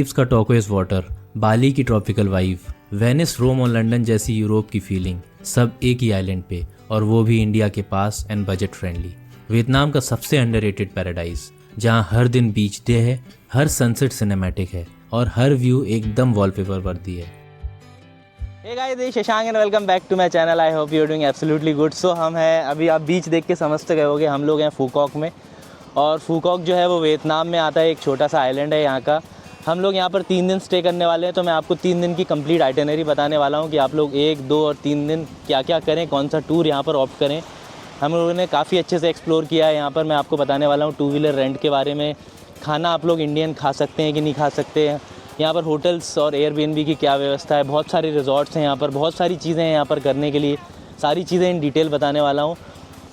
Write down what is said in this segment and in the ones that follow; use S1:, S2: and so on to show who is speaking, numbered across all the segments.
S1: Leaves का turquoise water, बाली की tropical vibe, Venice, रोम और लंदन जैसी यूरोप की फीलिंग, सब एक ही आइलैंड पे, और वो भी इंडिया के पास एंड बजट फ्रेंडली। वियतनाम का सबसे अंडररेटेड पैराडाइज, जहाँ हर दिन बीच डे है, हर सनसेट सिनेमैटिक है और हर व्यू एकदम वॉलपेपर वर्दी है।
S2: Hey guys, this is Shashank and welcome back to my channel. I hope you are doing absolutely good. So हम हैं अभी, आप बीच देख के समझ तो गए होगे, हम लोग हैं फूकॉक में। और फूकॉक जो है वो वियतनाम में आता है, एक छोटा सा आइलैंड है यहाँ का। हम लोग यहाँ पर 3 दिन स्टे करने वाले हैं, तो मैं आपको 3 दिन की कंप्लीट आइटिनरी बताने वाला हूँ कि आप लोग 1, 2 और 3 दिन क्या क्या करें, कौन सा टूर यहाँ पर ऑप्ट करें। हम लोगों ने काफ़ी अच्छे से एक्सप्लोर किया है यहाँ पर। मैं आपको बताने वाला हूँ 2 व्हीलर रेंट के बारे में, खाना आप लोग इंडियन खा सकते हैं कि नहीं खा सकते हैं, यहाँ पर होटल्स और एयरबीएनबी की क्या व्यवस्था है, बहुत सारे रिजॉर्ट्स हैं यहाँ पर, बहुत सारी चीज़ें हैं यहाँ पर करने के लिए। सारी चीज़ें इन डिटेल बताने वाला हूँ।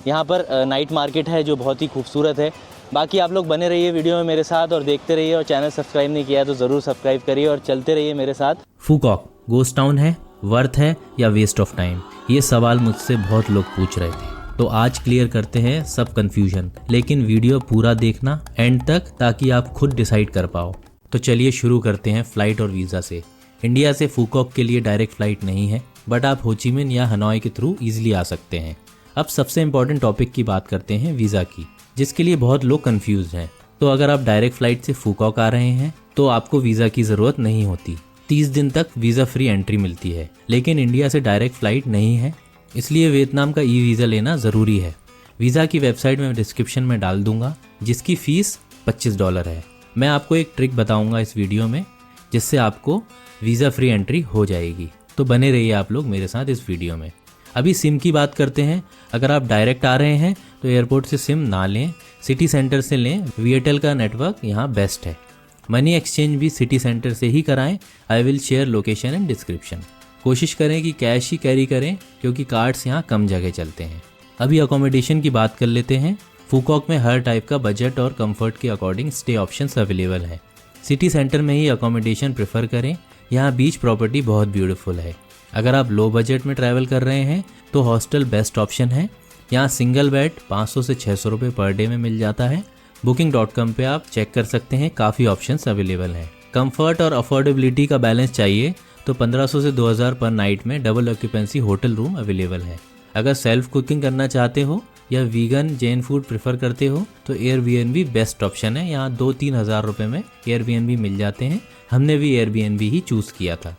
S2: यहाँ पर नाइट मार्केट है जो बहुत ही खूबसूरत है। बाकी आप लोग बने रहिए वीडियो में मेरे साथ और देखते रहिए, और चैनल सब्सक्राइब नहीं किया है तो ज़रूर सब्सक्राइब करिए और चलते रहिए मेरे साथ।
S1: फूकॉक गोस्ट टाउन है, वर्थ है या वेस्ट ऑफ टाइम, ये सवाल मुझसे बहुत लोग पूछ रहे थे, तो आज क्लियर करते हैं सब कंफ्यूजन। लेकिन वीडियो पूरा देखना एंड तक, ताकि आप खुद डिसाइड कर पाओ। तो चलिए शुरू करते हैं फ़्लाइट और वीज़ा से। इंडिया से फूकॉक के लिए डायरेक्ट फ़्लाइट नहीं है, बट आप होचिमिन या हनोई के थ्रू ईजिली आ सकते हैं। अब सबसे इम्पॉर्टेंट टॉपिक की बात करते हैं, वीज़ा की, जिसके लिए बहुत लोग कंफ्यूज हैं। तो अगर आप डायरेक्ट फ़्लाइट से फूकॉक आ रहे हैं तो आपको वीज़ा की ज़रूरत नहीं होती। 30 दिन तक वीज़ा फ्री एंट्री मिलती है। लेकिन इंडिया से डायरेक्ट फ़्लाइट नहीं है, इसलिए वियतनाम का ई वीज़ा लेना ज़रूरी है। वीज़ा की वेबसाइट मैं डिस्क्रिप्शन में डाल दूंगा, जिसकी फ़ीस $25 है। मैं आपको एक ट्रिक बताऊंगा इस वीडियो में, जिससे आपको वीज़ा फ्री एंट्री हो जाएगी। तो बने रहिए आप लोग मेरे साथ इस वीडियो में। अभी सिम की बात करते हैं। अगर आप डायरेक्ट आ रहे हैं तो एयरपोर्ट से सिम ना लें, सिटी सेंटर से लें। वीएयरटेल का नेटवर्क यहाँ बेस्ट है। मनी एक्सचेंज भी सिटी सेंटर से ही कराएं। I will share location and description. कोशिश करें कि कैश ही कैरी करें, क्योंकि कार्ड्स यहाँ कम जगह चलते हैं। अभी अकोमोडेशन की बात कर लेते हैं। फूकॉक में हर टाइप का बजट और कंफर्ट के अकॉर्डिंग स्टे ऑप्शंस अवेलेबल हैं। सिटी सेंटर में ही अकोमोडेशन प्रेफर करें। यहाँ बीच प्रॉपर्टी बहुत ब्यूटीफुल है। अगर आप लो बजट में ट्रैवल कर रहे हैं तो हॉस्टल बेस्ट ऑप्शन है। यहाँ सिंगल बेड 500 से 600 रुपये पर डे में मिल जाता है। booking.com पे आप चेक कर सकते हैं, काफ़ी ऑप्शंस अवेलेबल हैं। कंफर्ट और अफोर्डेबिलिटी का बैलेंस चाहिए तो 1500 से 2000 पर नाइट में double occupancy hotel room available है। अगर सेल्फ कुकिंग करना चाहते हो या वीगन जैन फूड प्रेफर करते हो तो एयरबीएनबी बेस्ट ऑप्शन है। यहाँ 2-3 हज़ार रुपये में एयरबीएनबी मिल जाते हैं। हमने भी एयरबीएनबी ही चूज़ किया था।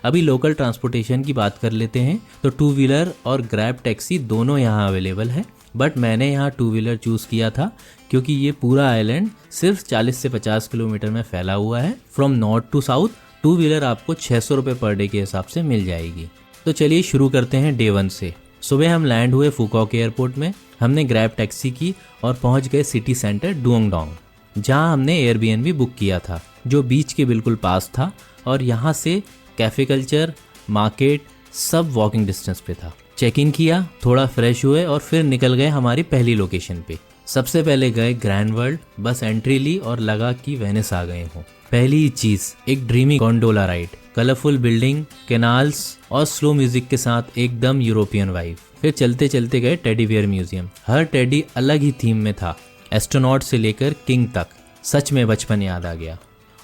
S1: अभी लोकल ट्रांसपोर्टेशन की बात कर लेते हैं। तो 2 व्हीलर और ग्रैब टैक्सी दोनों यहाँ अवेलेबल है, बट मैंने यहाँ 2 व्हीलर चूज़ किया था क्योंकि ये पूरा आइलैंड सिर्फ 40 से 50 किलोमीटर में फैला हुआ है। From north to south 2 wheeler आपको 600 रुपये पर डे के हिसाब से मिल जाएगी। तो चलिए शुरू करते हैं डे 1 से। सुबह हम लैंड हुए फूकॉक एयरपोर्ट में। हमने ग्रैब टैक्सी की और पहुंच गए सिटी सेंटर डुओंगडोंग, जहां हमने एयरबीएनबी बुक किया था, जो बीच के बिल्कुल पास था। और यहां से कैफे कल्चर, मार्केट सब वॉकिंग डिस्टेंस पे था। चेक इन किया, थोड़ा फ्रेश हुए और फिर निकल गए हमारी पहली लोकेशन पे। सबसे पहले गए ग्रैंड वर्ल्ड, बस एंट्री ली और लगा कि वेनिस आ गए हो। पहली चीज एक dreamy gondola ride, colourful building, canals और स्लो म्यूजिक के साथ एकदम यूरोपियन वाइब। फिर चलते चलते गए टेडी बियर म्यूजियम। हर टेडी अलग ही थीम में था, एस्ट्रोनॉट से लेकर किंग तक। सच में बचपन याद आ गया।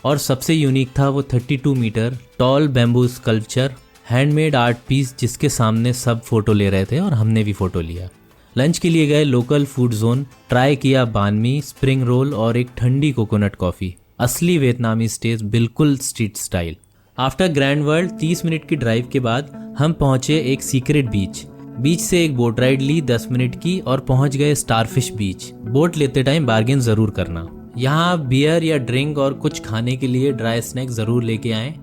S1: और सबसे यूनिक था वो 32 metre tall bamboo sculpture, handmade art piece, जिसके सामने सब फोटो ले रहे थे और हमने भी फोटो लिया। लंच के लिए गए लोकल फूड जोन, ट्राई किया बान मी, स्प्रिंग रोल और एक ठंडी कोकोनट कॉफ़ी। असली वियतनामी टेस्ट, बिल्कुल street style. After grand world 30 minute की ड्राइव के बाद हम पहुंचे एक सीक्रेट बीच से एक बोट राइड ली 10 मिनट की और पहुंच गए स्टारफिश बीच। बोट लेते टाइम बार्गेन ज़रूर करना। यहाँ आप बियर या ड्रिंक और कुछ खाने के लिए ड्राई स्नैक ज़रूर लेके आएँ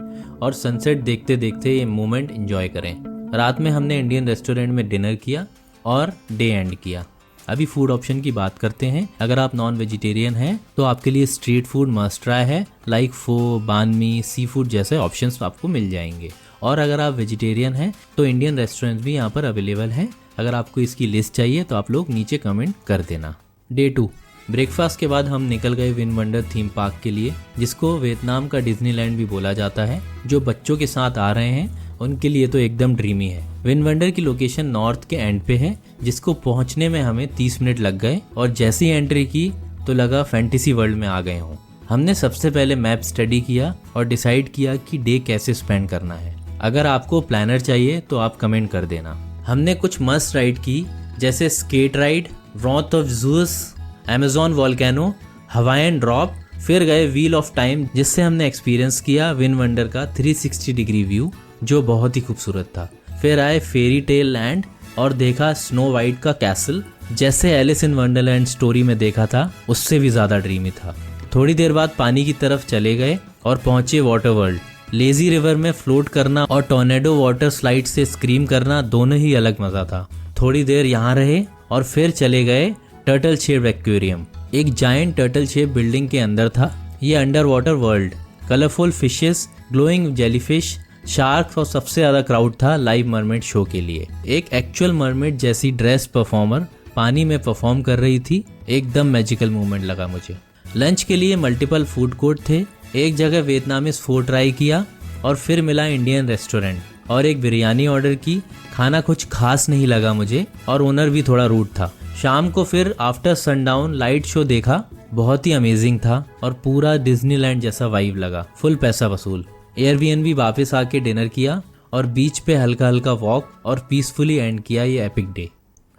S1: और सनसेट देखते देखते ये मोमेंट एंजॉय करें। रात में हमने इंडियन रेस्टोरेंट में डिनर किया और डे एंड किया। अभी फूड ऑप्शन की बात करते हैं। अगर आप नॉन वेजिटेरियन हैं तो आपके लिए स्ट्रीट फूड मस्ट ट्राई है, लाइक फो, बान मी, सी फूड जैसे ऑप्शंस आपको मिल जाएंगे। और अगर आप वेजिटेरियन हैं तो इंडियन रेस्टोरेंट्स भी यहाँ पर अवेलेबल हैं। अगर आपको इसकी लिस्ट चाहिए तो आप लोग नीचे कमेंट कर देना। डे 2 ब्रेकफास्ट के बाद हम निकल गए विन वंडर थीम पार्क के लिए, जिसको वियतनाम का डिज्नीलैंड भी बोला जाता है। जो बच्चों के साथ आ रहे हैं उनके लिए तो एकदम ड्रीमी है। विन वंडर की लोकेशन नॉर्थ के एंड पे है, जिसको पहुंचने में हमें 30 मिनट लग गए और जैसी एंट्री की तो लगा फैंटेसी वर्ल्ड में आ गए हों। हमने सबसे पहले मैप स्टडी किया और डिसाइड किया कि डे कैसे स्पेंड करना है। अगर आपको प्लानर चाहिए तो आप कमेंट कर देना। हमने कुछ मस्ट राइड की, जैसे skate ride, wrath of Zeus, Amazon volcano, Hawaiian drop. फिर गए व्हील ऑफ टाइम, जिससे हमने एक्सपीरियंस किया विन वंडर का 360 डिग्री व्यू, जो बहुत ही खूबसूरत था। फिर आए फेरी टेल लैंड और देखा स्नो वाइट का कैसल, जैसे एलिस इन वंडरलैंड स्टोरी में देखा था, उससे भी ज़्यादा ड्रीमी था। थोड़ी देर बाद पानी की तरफ चले गए और पहुंचे वाटर वर्ल्ड। लेजी रिवर में फ्लोट करना और टॉर्नेडो वाटर स्लाइड से स्क्रीम करना दोनों ही अलग मजा था। थोड़ी देर यहाँ रहे और फिर चले गए टर्टल शेप एक्वेरियम। एक जायंट टर्टल शेप बिल्डिंग के अंदर था ये under water world. Colourful fishes, glowing jellyfish, sharks और सबसे ज्यादा क्राउड था लाइव मरमेड शो के लिए। एक एक्चुअल मरमेड जैसी ड्रेस परफॉर्मर पानी में परफॉर्म कर रही थी। एकदम मैजिकल मोमेंट लगा मुझे। लंच के लिए मल्टीपल फूड कोर्ट थे। एक जगह वियतनामीज फूड ट्राई किया और फिर मिला इंडियन रेस्टोरेंट और एक बिरयानी ऑर्डर की। खाना कुछ खास नहीं लगा मुझे और ओनर भी थोड़ा रूड था। शाम को फिर आफ्टर सनडाउन लाइट शो देखा, बहुत ही अमेजिंग था और पूरा डिज्नीलैंड जैसा वाइब लगा। फुल पैसा वसूल। एयरबीएनबी वापस आके डिनर किया और बीच पे हल्का हल्का वॉक और पीसफुली एंड किया ये एपिक डे।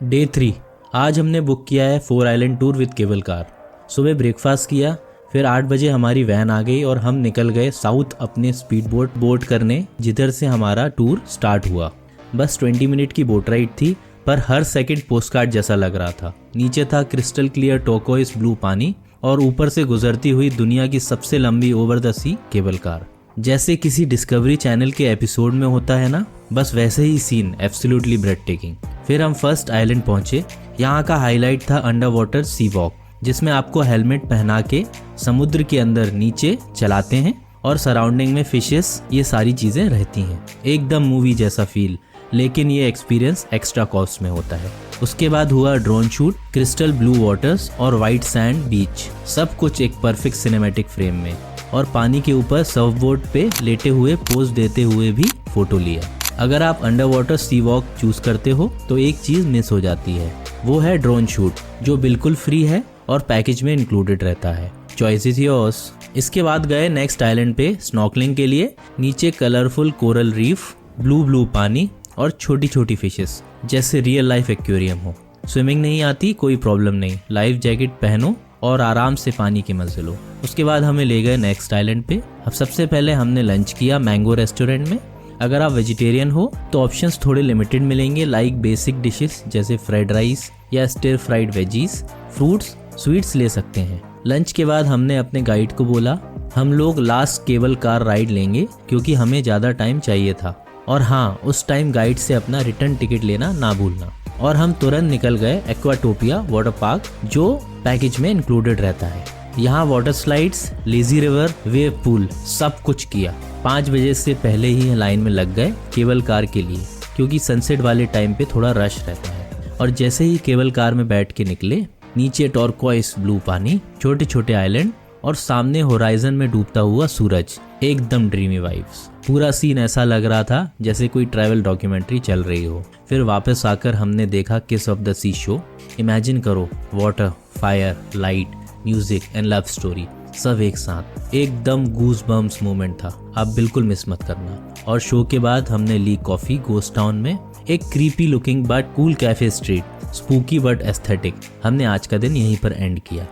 S1: डे 3 आज हमने बुक किया है 4 island tour with cable car. सुबह ब्रेकफास्ट किया, फिर 8 बजे हमारी वैन आ गई और हम निकल गए साउथ अपने स्पीड बोट करने, जिधर से हमारा टूर स्टार्ट हुआ। बस 20 मिनट की बोट राइड थी, पर हर सेकंड पोस्टकार्ड जैसा लग रहा था। नीचे था क्रिस्टल क्लियर टोकोइस ब्लू पानी और ऊपर से गुजरती हुई दुनिया की सबसे लंबी over the sea cable car. जैसे किसी डिस्कवरी चैनल के एपिसोड में होता है ना, बस वैसे ही सीन, एब्सोल्युटली ब्रेथटेकिंग। फिर हम फर्स्ट आइलैंड पहुंचे। यहाँ का हाईलाइट था अंडर वाटर सी वॉक, जिसमें आपको हेलमेट पहना के समुद्र के अंदर नीचे चलाते हैं और सराउंडिंग में फिशेस, ये सारी चीजें रहती हैं। एकदम मूवी जैसा फील, लेकिन ये एक्सपीरियंस एक्स्ट्रा कॉस्ट में होता है। उसके बाद हुआ drone shoot, crystal blue waters और वाइट सैंड बीच, सब कुछ एक परफेक्ट सिनेमैटिक फ्रेम में। और पानी के ऊपर सर्फ बोर्ड पे लेटे हुए पोज देते हुए भी फोटो लिया। अगर आप अंडर वाटर सी वॉक चूज करते हो तो एक चीज मिस हो जाती है, वो है ड्रोन शूट, जो बिल्कुल फ्री है और पैकेज में इंक्लूडेड रहता है। Choice is yours. इसके बाद गए नेक्स्ट आइलैंड पे स्नॉर्कलिंग के लिए। नीचे कलरफुल कोरल रीफ, ब्लू पानी और छोटी छोटी फिशेस, जैसे रियल लाइफ एक्वेरियम हो। स्विमिंग नहीं आती कोई प्रॉब्लम नहीं, लाइफ जैकेट पहनो और आराम से पानी के मजे लो। उसके बाद हमें ले गए नेक्स्ट आइलैंड पे। अब सबसे पहले हमने लंच किया मैंगो रेस्टोरेंट में। अगर आप वेजिटेरियन हो तो ऑप्शंस थोड़े लिमिटेड मिलेंगे, लाइक बेसिक डिशेस जैसे फ्राइड राइस या stir fried veggies. Fruits, sweets ले सकते हैं। लंच के बाद हमने अपने गाइड को बोला हम लोग लास्ट केबल कार राइड लेंगे, क्योंकि हमें ज़्यादा टाइम चाहिए था। और हाँ, उस टाइम गाइड से अपना रिटर्न टिकट लेना ना भूलना। और हम तुरंत निकल गए एक्वाटोपिया वाटर पार्क, जो पैकेज में इंक्लूडेड रहता है। यहाँ water slides, lazy river, wave pool, सब कुछ किया। 5 बजे से पहले ही लाइन में लग गए केबल कार के लिए, क्योंकि सनसेट वाले टाइम पे थोड़ा रश रहता है। और जैसे ही केबल कार में बैठ के निकले, नीचे टॉर्कोइस ब्लू पानी, छोटे छोटे आइलैंड और सामने होराइजन में डूबता हुआ सूरज। एकदम ड्रीमी वाइब्स। पूरा सीन ऐसा लग रहा था जैसे कोई ट्रैवल डॉक्यूमेंट्री चल रही हो। फिर वापस आकर हमने देखा kiss of the sea show. Imagine करो, water, fire, light, music and love story सब एक साथ। एकदम गूज बम्स मोमेंट था, आप बिल्कुल मिस मत करना। और शो के बाद हमने ली कॉफी गोस्ट टाउन में, एक creepy looking but cool cafe street, spooky but aesthetic. हमने आज का दिन यहीं पर एंड किया।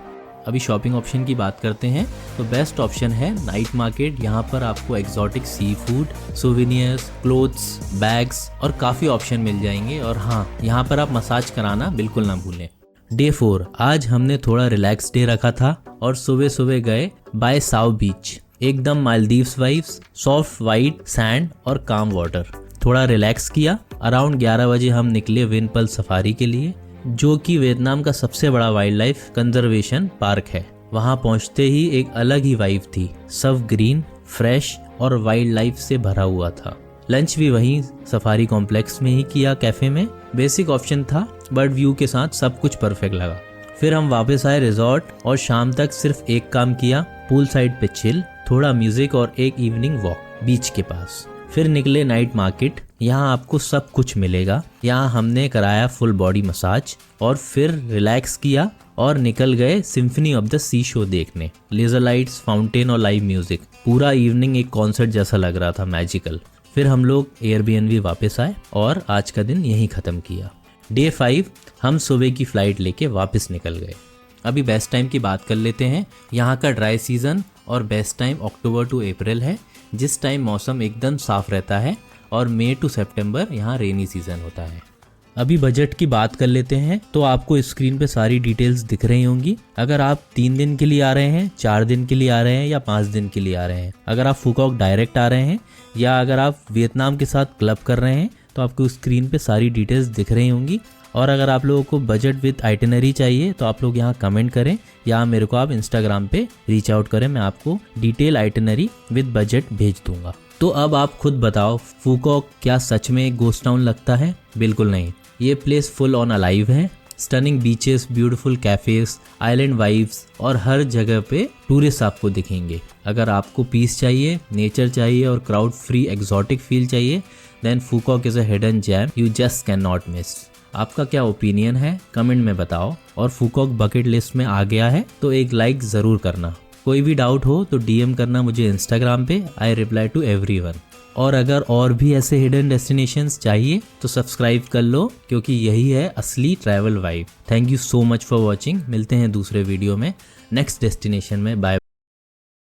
S1: अभी शॉपिंग ऑप्शन की बात करते हैं तो बेस्ट ऑप्शन है नाइट मार्केट। यहाँ पर आपको exotic sea food, souvenirs, clothes, bags और काफ़ी ऑप्शन मिल जाएंगे। और हाँ, यहाँ पर आप मसाज कराना बिल्कुल ना भूलें। डे 4 आज हमने थोड़ा रिलैक्स डे रखा था और सुबह सुबह गए बाय साउ बीच। एकदम Maldives vibes, soft white sand और काम वाटर। थोड़ा रिलैक्स किया। अराउंड 11 बजे हम निकले विनपल सफारी के लिए, जो कि वियतनाम का सबसे बड़ा वाइल्ड लाइफ कंजर्वेशन पार्क है। वहां पहुंचते ही एक अलग ही वाइब थी, सब ग्रीन, फ्रेश और वाइल्ड लाइफ से भरा हुआ था। लंच भी वहीं सफारी कॉम्प्लेक्स में ही किया, कैफे में। बेसिक ऑप्शन था बट व्यू के साथ सब कुछ परफेक्ट लगा। फिर हम वापस आए रिजॉर्ट और शाम तक सिर्फ एक काम किया, पूल साइड पे चिल, थोड़ा म्यूजिक और एक इवनिंग वॉक बीच के पास। फिर निकले नाइट मार्केट। यहाँ आपको सब कुछ मिलेगा। यहाँ हमने कराया फुल बॉडी मसाज और फिर रिलैक्स किया और निकल गए symphony of the sea show देखने। लेजर लाइट्स, फाउंटेन और लाइव म्यूजिक, पूरा इवनिंग एक कॉन्सर्ट जैसा लग रहा था, मैजिकल। फिर हम लोग एयरबीएनबी वापस आए और आज का दिन यहीं ख़त्म किया। डे 5 हम सुबह की फ़्लाइट लेके वापस निकल गए। अभी बेस्ट टाइम की बात कर लेते हैं। यहाँ का ड्राई सीज़न और बेस्ट टाइम अक्टूबर टू अप्रैल है, जिस टाइम मौसम एकदम साफ़ रहता है, और मई टू सितंबर यहाँ रेनी सीज़न होता है। अभी बजट की बात कर लेते हैं। तो आपको स्क्रीन पे सारी डिटेल्स दिख रही होंगी। अगर आप 3 दिन के लिए आ रहे हैं, 4 दिन के लिए आ रहे हैं या 5 दिन के लिए आ रहे हैं, अगर आप फूकॉक डायरेक्ट आ रहे हैं या अगर आप वियतनाम के साथ क्लब कर रहे हैं, तो आपको स्क्रीन पे सारी डिटेल्स दिख रही होंगी। और अगर आप लोगों को बजट विद आइटिनरी चाहिए तो आप लोग यहाँ कमेंट करें या मेरे को आप इंस्टाग्राम पे रीच आउट करें, मैं आपको डिटेल आइटिनरी विद बजट भेज दूंगा। तो अब आप खुद बताओ, फूकॉक क्या सच में एक गोस्ट टाउन लगता है? बिल्कुल नहीं। ये प्लेस फुल ऑन अलाइव है। Stunning beaches, beautiful cafes, island vibes और हर जगह पे टूरिस्ट आपको दिखेंगे। अगर आपको पीस चाहिए, नेचर चाहिए और क्राउड फ्री एक्सोटिक फील चाहिए, then Phu Quoc is a hidden gem you just can not miss. आपका क्या ओपिनियन है कमेंट में बताओ। और फूकॉक बकेट लिस्ट में आ गया है तो एक लाइक ज़रूर करना। कोई भी डाउट हो तो डीएम करना मुझे इंस्टाग्राम पे, आई रिप्लाई टू एवरीवन। और अगर और भी ऐसे हिडन डेस्टिनेशंस चाहिए तो सब्सक्राइब कर लो, क्योंकि यही है असली travel vibe. Thank you so much for watching. मिलते हैं दूसरे वीडियो में नेक्स्ट डेस्टिनेशन में। बाय।